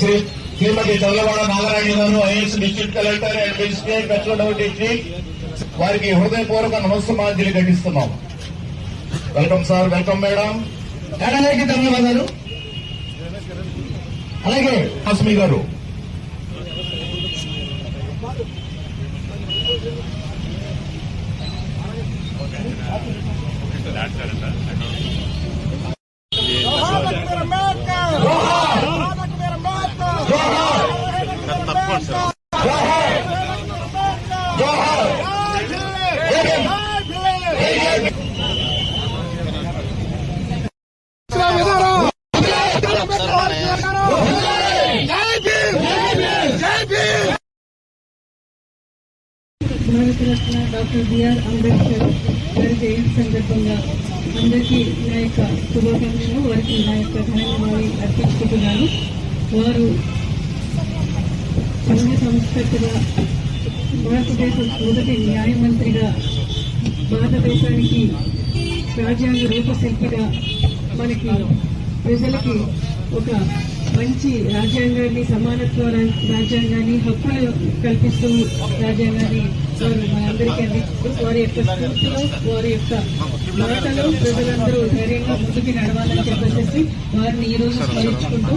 శ్రీమతి చల్లవాడ నాగరాణి గారు IAS district collector and magistrate కచ్చోడవ district వారికి హృదయపూర్వక నమస్కారాంజలి ఘటిస్తున్నాం. Welcome sir, welcome madam. అందరికీ ధన్యవాదాలు. అలాగే హాస్మి గారు భారతరత్న డాక్టర్ బిఆర్ అంబేద్కర్ గారి జయంతి సందర్భంగా అందరికీ నా యొక్క శుభాకాంక్షలు, వారికి నా యొక్క ధన్యవాదాలు అర్పించుకుంటున్నాను. వారు సంఘ సంస్కర్తగా, భారతదేశం మొదటి న్యాయమంత్రిగా, భారతదేశానికి రాజ్యాంగ రూపశిల్పిగా మనకి ప్రజలకి ఒక మంచి రాజ్యాంగాన్ని, సమానత్వ రాజ్యాంగాన్ని, హక్కులు కల్పిస్తూ రాజ్యాంగాన్ని వారు మనందరికీ అందిస్తూ వారి యొక్క స్ఫూర్తిలో, వారి యొక్క మాటలో ప్రజలందరూ ధైర్యంగా ముందుకు నడవాలని చెప్పేసి వారిని ఈ రోజు స్మరించుకుంటూ